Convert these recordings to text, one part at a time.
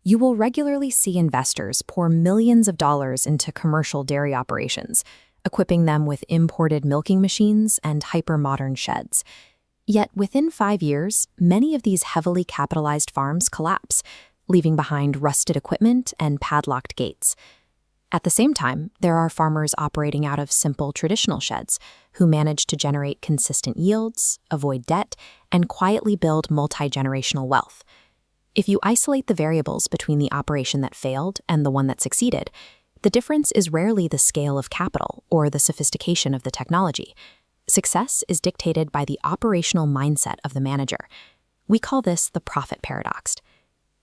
You will regularly see investors pour millions of dollars into commercial dairy operations, equipping them with imported milking machines and hyper-modern sheds. Yet within 5 years, many of these heavily capitalized farms collapse, leaving behind rusted equipment and padlocked gates. At the same time, there are farmers operating out of simple traditional sheds who manage to generate consistent yields, avoid debt, and quietly build multi-generational wealth. If you isolate the variables between the operation that failed and the one that succeeded, the difference is rarely the scale of capital or the sophistication of the technology. Success is dictated by the operational mindset of the manager. We call this the profit paradox.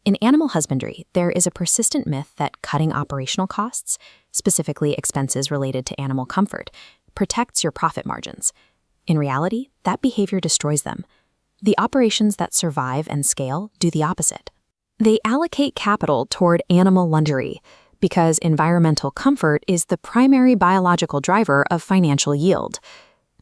In animal husbandry, there is a persistent myth that cutting operational costs, specifically expenses related to animal comfort, protects your profit margins. In reality, that behavior destroys them. The operations that survive and scale do the opposite. They allocate capital toward animal luxury, because environmental comfort is the primary biological driver of financial yield.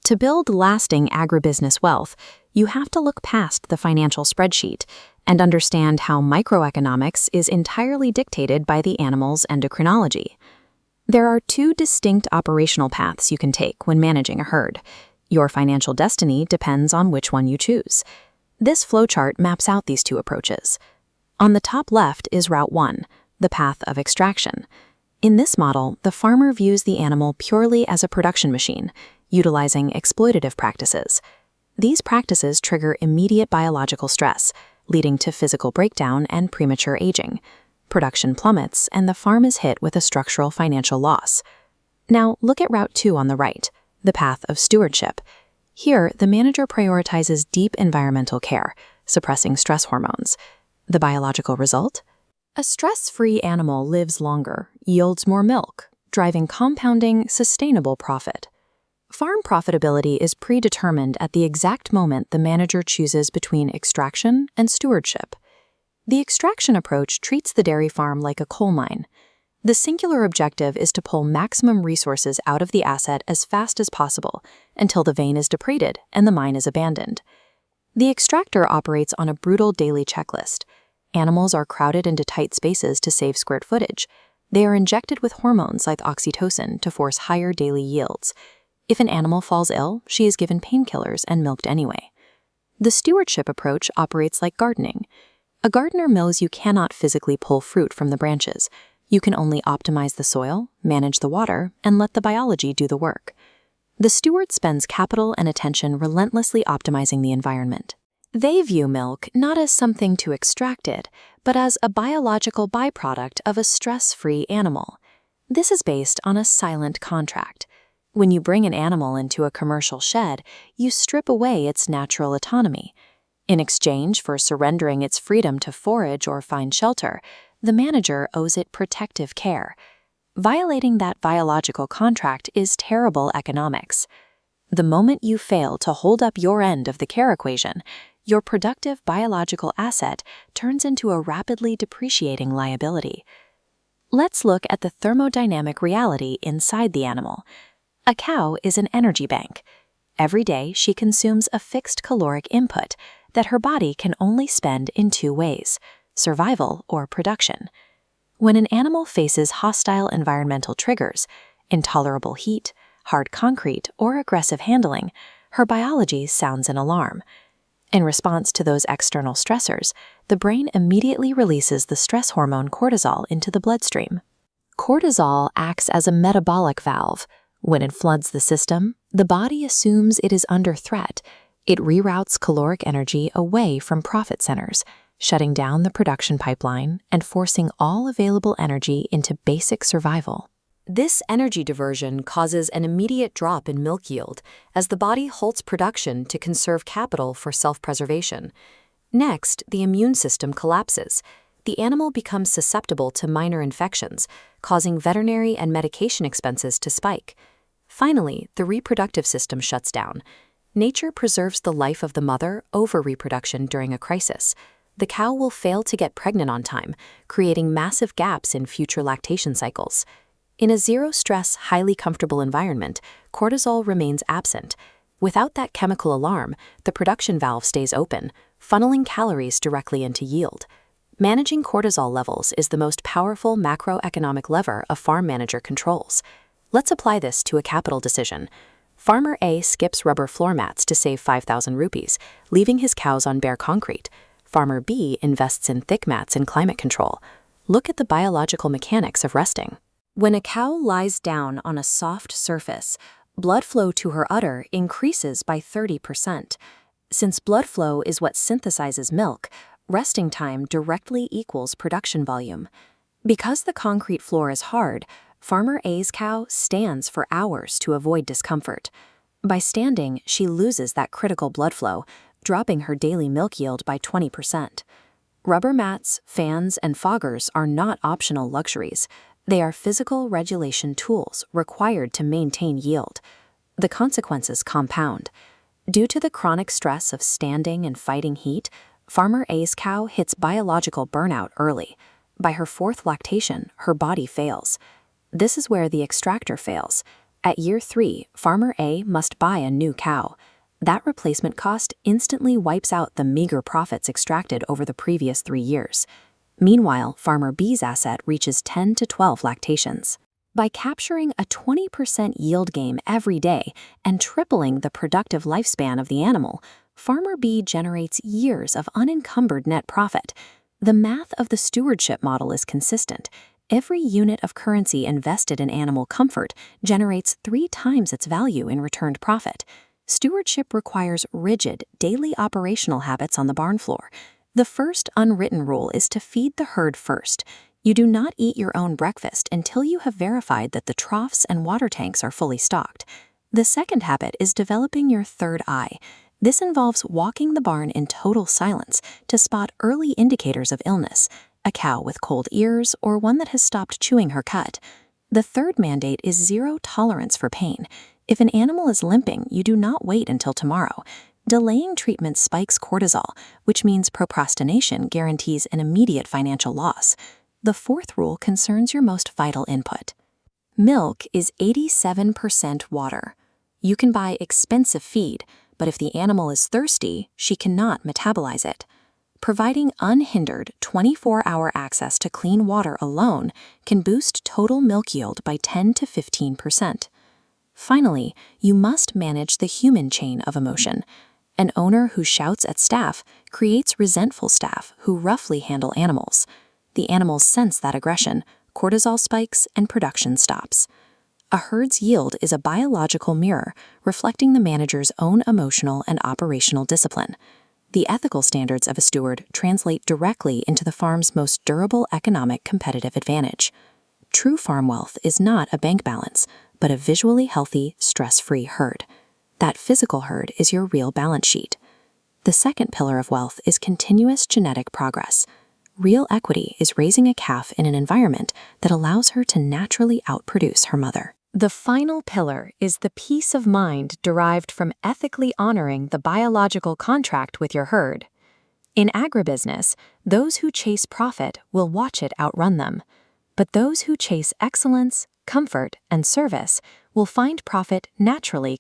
To build lasting agribusiness wealth, you have to look past the financial spreadsheet and understand how microeconomics is entirely dictated by the animal's endocrinology. There are 2 distinct operational paths you can take when managing a herd. Your financial destiny depends on which one you choose. This flowchart maps out these 2 approaches. On the top left is Route 1, the path of extraction. In this model, the farmer views the animal purely as a production machine, utilizing exploitative practices. These practices trigger immediate biological stress, leading to physical breakdown and premature aging. Production plummets, and the farm is hit with a structural financial loss. Now, look at Route 2 on the right, the path of stewardship. Here, the manager prioritizes deep environmental care, suppressing stress hormones. The biological result? A stress-free animal lives longer, yields more milk, driving compounding, sustainable profit. Farm profitability is predetermined at the exact moment the manager chooses between extraction and stewardship. The extraction approach treats the dairy farm like a coal mine. The singular objective is to pull maximum resources out of the asset as fast as possible until the vein is depleted and the mine is abandoned. The extractor operates on a brutal daily checklist. Animals are crowded into tight spaces to save square footage. They are injected with hormones like oxytocin to force higher daily yields. If an animal falls ill, she is given painkillers and milked anyway. The stewardship approach operates like gardening. A gardener knows you cannot physically pull fruit from the branches. You can only optimize the soil, manage the water, and let the biology do the work. The steward spends capital and attention relentlessly optimizing the environment. They view milk not as something to extract it, but as a biological byproduct of a stress-free animal. This is based on a silent contract. When you bring an animal into a commercial shed, you strip away its natural autonomy. In exchange for surrendering its freedom to forage or find shelter, the manager owes it protective care. Violating that biological contract is terrible economics. The moment you fail to hold up your end of the care equation, your productive biological asset turns into a rapidly depreciating liability. Let's look at the thermodynamic reality inside the animal. A cow is an energy bank. Every day, she consumes a fixed caloric input that her body can only spend in 2 ways: survival or production. When an animal faces hostile environmental triggers, intolerable heat, hard concrete, or aggressive handling, her biology sounds an alarm. In response to those external stressors, the brain immediately releases the stress hormone cortisol into the bloodstream. Cortisol acts as a metabolic valve. When it floods the system, the body assumes it is under threat. It reroutes caloric energy away from profit centers, shutting down the production pipeline and forcing all available energy into basic survival. This energy diversion causes an immediate drop in milk yield as the body halts production to conserve capital for self-preservation. Next, the immune system collapses. The animal becomes susceptible to minor infections, causing veterinary and medication expenses to spike. Finally, the reproductive system shuts down. Nature preserves the life of the mother over reproduction during a crisis. The cow will fail to get pregnant on time, creating massive gaps in future lactation cycles. In a zero-stress, highly comfortable environment, cortisol remains absent. Without that chemical alarm, the production valve stays open, funneling calories directly into yield. Managing cortisol levels is the most powerful macroeconomic lever a farm manager controls. Let's apply this to a capital decision. Farmer A skips rubber floor mats to save 5,000 rupees, leaving his cows on bare concrete. Farmer B invests in thick mats and climate control. Look at the biological mechanics of resting. When a cow lies down on a soft surface, blood flow to her udder increases by 30%. Since blood flow is what synthesizes milk, resting time directly equals production volume. Because the concrete floor is hard, Farmer A's cow stands for hours to avoid discomfort. By standing, she loses that critical blood flow, dropping her daily milk yield by 20%. Rubber mats, fans, and foggers are not optional luxuries. They are physical regulation tools required to maintain yield. The consequences compound. Due to the chronic stress of standing and fighting heat, Farmer A's cow hits biological burnout early. By her fourth lactation, her body fails. This is where the extractor fails. At year 3, Farmer A must buy a new cow. That replacement cost instantly wipes out the meager profits extracted over the previous 3 years. Meanwhile, Farmer B's asset reaches 10 to 12 lactations. By capturing a 20% yield gain every day and tripling the productive lifespan of the animal, Farmer B generates years of unencumbered net profit. The math of the stewardship model is consistent. Every unit of currency invested in animal comfort generates 3 times its value in returned profit. Stewardship requires rigid, daily operational habits on the barn floor. The first unwritten rule is to feed the herd first. You do not eat your own breakfast until you have verified that the troughs and water tanks are fully stocked. The second habit is developing your third eye. This involves walking the barn in total silence to spot early indicators of illness, a cow with cold ears or one that has stopped chewing her cud. The third mandate is zero tolerance for pain. If an animal is limping, you do not wait until tomorrow. Delaying treatment spikes cortisol, which means procrastination guarantees an immediate financial loss. The fourth rule concerns your most vital input. Milk is 87% water. You can buy expensive feed, but if the animal is thirsty, she cannot metabolize it. Providing unhindered 24-hour access to clean water alone can boost total milk yield by 10 to 15%. Finally, you must manage the human chain of emotion. An owner who shouts at staff creates resentful staff who roughly handle animals. The animals sense that aggression, cortisol spikes, and production stops. A herd's yield is a biological mirror reflecting the manager's own emotional and operational discipline. The ethical standards of a steward translate directly into the farm's most durable economic competitive advantage. True farm wealth is not a bank balance, but a visually healthy, stress-free herd. That physical herd is your real balance sheet. The second pillar of wealth is continuous genetic progress. Real equity is raising a calf in an environment that allows her to naturally outproduce her mother. The final pillar is the peace of mind derived from ethically honoring the biological contract with your herd. In agribusiness, those who chase profit will watch it outrun them. But those who chase excellence, comfort, and service will find profit naturally